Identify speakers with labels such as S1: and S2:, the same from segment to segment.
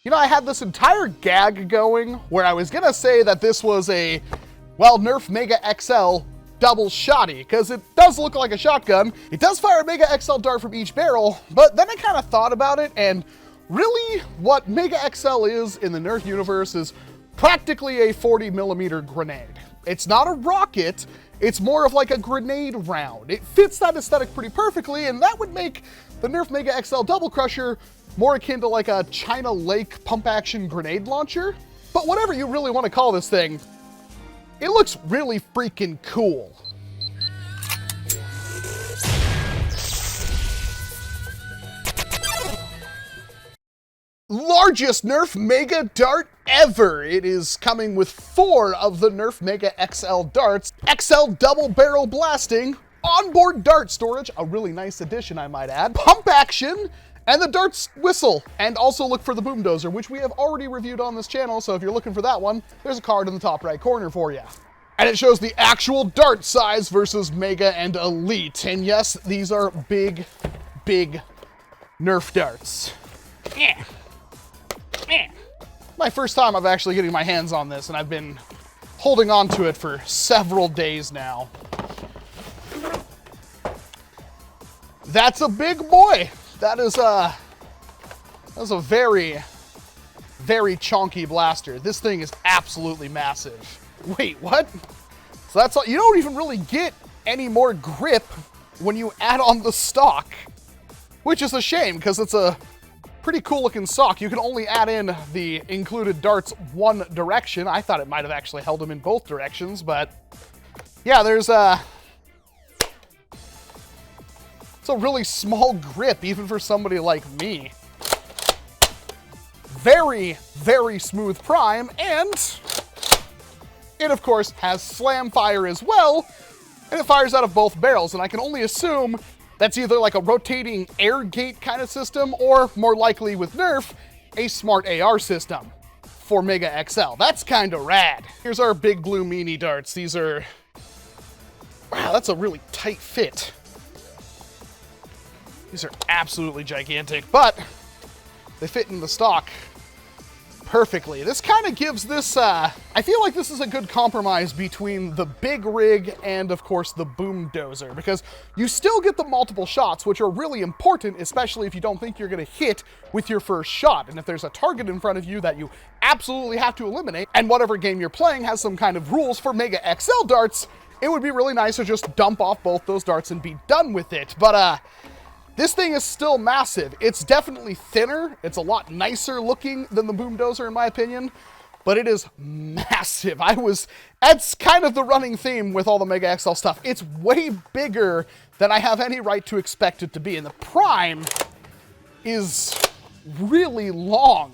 S1: You know, I had this entire gag going where I was gonna say that this was a, well, NERF Mega XL double shotty, because it does look like a shotgun. It does fire a Mega XL dart from each barrel, but then I kind of thought about it, and really what Mega XL is in the NERF universe is practically a 40mm grenade. It's not a rocket, it's more of like a grenade round. It fits that aesthetic pretty perfectly, and that would make the NERF Mega XL Double Crusher more akin to like a China Lake pump-action grenade launcher. But whatever you really want to call this thing, it looks really freaking cool. Largest NERF Mega Dart ever. It is coming with 4 of the NERF Mega XL darts, XL double barrel blasting, onboard dart storage, a really nice addition I might add, pump action, and the darts whistle. And also look for the boom dozer, which we have already reviewed on this channel, so if you're looking for that one, there's a card in the top right corner for you. And it shows the actual dart size versus Mega and Elite. And yes, these are big, big NERF darts. Yeah. My first time of actually getting my hands on this, and I've been holding on to it for several days now. That's a big boy. That is a very, very chonky blaster. This thing is absolutely massive. Wait, what? So that's all. You don't even really get any more grip when you add on the stock, which is a shame because it's a pretty cool looking stock. You can only add in the included darts one direction. I thought it might have actually held them in both directions, but yeah, there's it's a really small grip even for somebody like me. Very, very smooth prime, and it of course has slam fire as well, and it fires out of both barrels, and I can only assume that's either like a rotating air gate kind of system, or more likely with NERF, a smart AR system for Mega XL. That's kind of rad. Here's our big blue meanie darts. These are, wow, that's a really tight fit. These are absolutely gigantic, but they fit in the stock perfectly. This kind of gives this, I feel like this is a good compromise between the big rig and of course the boom dozer, because you still get the multiple shots, which are really important, especially if you don't think you're gonna hit with your first shot. And if there's a target in front of you that you absolutely have to eliminate, and whatever game you're playing has some kind of rules for Mega XL darts, it would be really nice to just dump off both those darts and be done with it. But this thing is still massive. It's definitely thinner. It's a lot nicer looking than the boom dozer in my opinion, but it is massive. That's kind of the running theme with all the Mega XL stuff. It's way bigger than I have any right to expect it to be, and the prime is really long.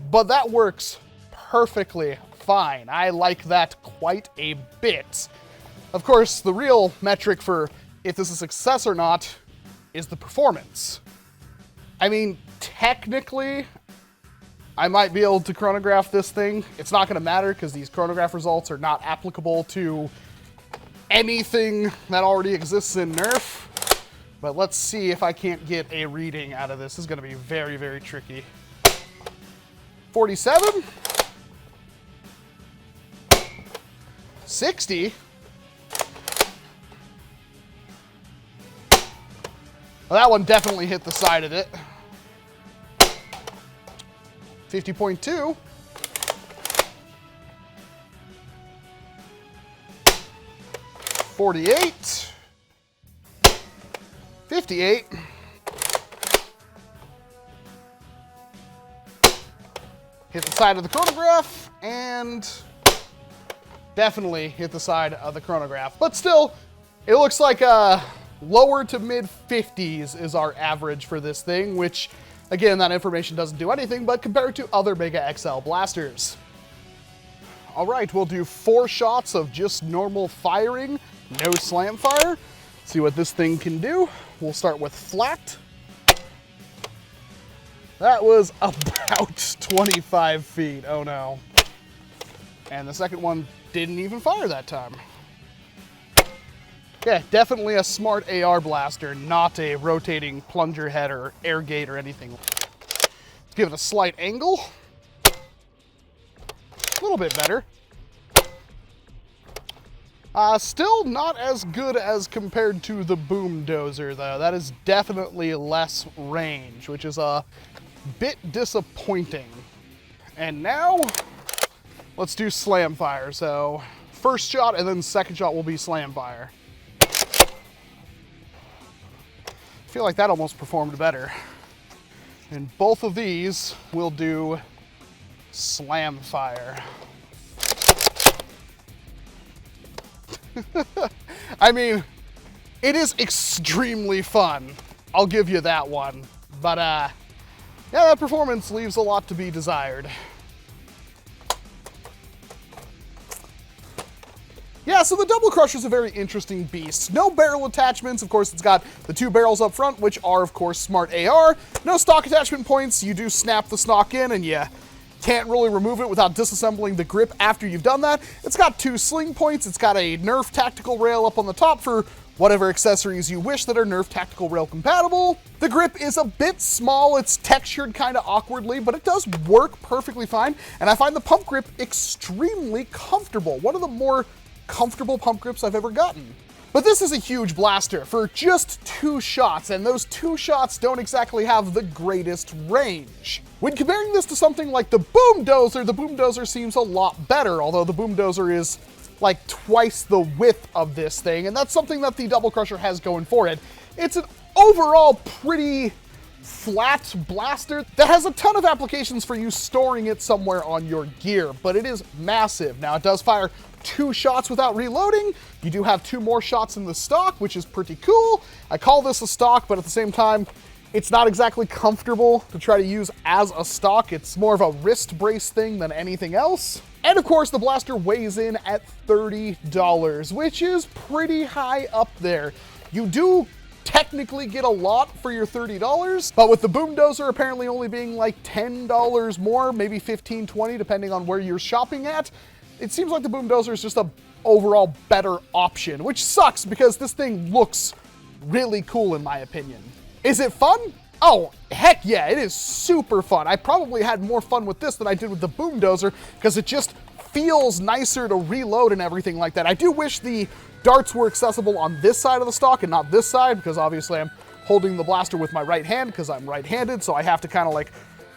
S1: But that works perfectly fine. I like that quite a bit. Of course, the real metric for if this is a success or not is the performance. I mean, technically, I might be able to chronograph this thing. It's not gonna matter because these chronograph results are not applicable to anything that already exists in NERF. But let's see if I can't get a reading out of this. This is gonna be very, very tricky. 47? 60? Well, that one definitely hit the side of it. 50.2. 48. 58. Hit the side of the chronograph, and definitely hit the side of the chronograph. But still, it looks like lower to mid 50s is our average for this thing, which again, that information doesn't do anything but compare it to other Mega XL blasters. All right, we'll do 4 shots of just normal firing, no slam fire. See what this thing can do. We'll start with flat. That was about 25 feet, oh no. And the second one didn't even fire that time. Yeah, definitely a smart AR blaster, not a rotating plunger head or air gate or anything. Let's give it a slight angle. A little bit better. Still not as good as compared to the boom dozer, though. That is definitely less range, which is a bit disappointing. And now, let's do slam fire. So, first shot and then second shot will be slam fire. I feel like that almost performed better. And both of these will do slam fire. I mean, it is extremely fun. I'll give you that one. But, yeah, that performance leaves a lot to be desired. Yeah, so the Double Crusher is a very interesting beast. No barrel attachments. Of course, it's got the 2 barrels up front, which are, of course, smart AR. No stock attachment points. You do snap the stock in, and you can't really remove it without disassembling the grip after you've done that. It's got 2 sling points. It's got a Nerf tactical rail up on the top for whatever accessories you wish that are Nerf tactical rail compatible. The grip is a bit small. It's textured kind of awkwardly, but it does work perfectly fine. And I find the pump grip extremely comfortable. One of the more comfortable pump grips I've ever gotten. But this is a huge blaster for just 2 shots, and those 2 shots don't exactly have the greatest range. When comparing this to something like the boom dozer seems a lot better, although the boom dozer is like twice the width of this thing, and that's something that the Double Crusher has going for it. It's an overall pretty flat blaster that has a ton of applications for you storing it somewhere on your gear, but it is massive. Now, it does fire 2 shots without reloading. You do have 2 more shots in the stock, which is pretty cool. I call this a stock, but at the same time, it's not exactly comfortable to try to use as a stock. It's more of a wrist brace thing than anything else. And of course, the blaster weighs in at $30, which is pretty high up there. You do technically get a lot for your $30, but with the boom dozer apparently only being like $10 more, maybe $15, $20, depending on where you're shopping at, it seems like the boom dozer is just a overall better option, which sucks because this thing looks really cool in my opinion. Is it fun? Oh, heck yeah, it is super fun. I probably had more fun with this than I did with the boom dozer because it just feels nicer to reload and everything like that. I do wish the darts were accessible on this side of the stock and not this side, because obviously I'm holding the blaster with my right hand because I'm right-handed, so I have to kind of like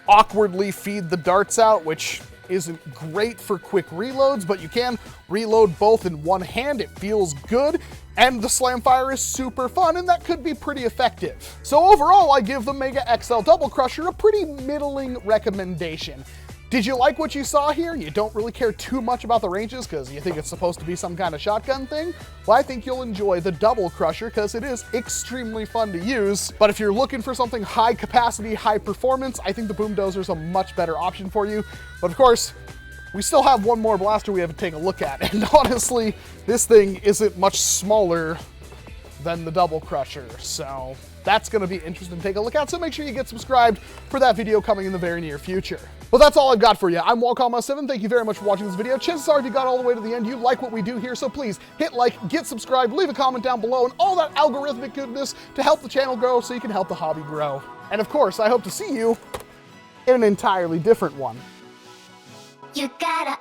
S1: awkwardly feed the darts out, which isn't great for quick reloads, but you can reload both in one hand. It feels good, and the slam fire is super fun, and that could be pretty effective. So overall, I give the Mega XL Double Crusher a pretty middling recommendation. Did you like what you saw here? You don't really care too much about the ranges because you think it's supposed to be some kind of shotgun thing? Well, I think you'll enjoy the Double Crusher because it is extremely fun to use. But if you're looking for something high capacity, high performance, I think the boom dozer is a much better option for you. But of course, we still have one more blaster we have to take a look at. And honestly, this thing isn't much smaller than the Double Crusher. So that's going to be interesting to take a look at. So make sure you get subscribed for that video coming in the very near future. Well, that's all I've got for you. I'm Walcom S7. Thank you very much for watching this video. Chances are if you got all the way to the end, you like what we do here. So please hit like, get subscribed, leave a comment down below, and all that algorithmic goodness to help the channel grow so you can help the hobby grow. And of course, I hope to see you in an entirely different one.
S2: You gotta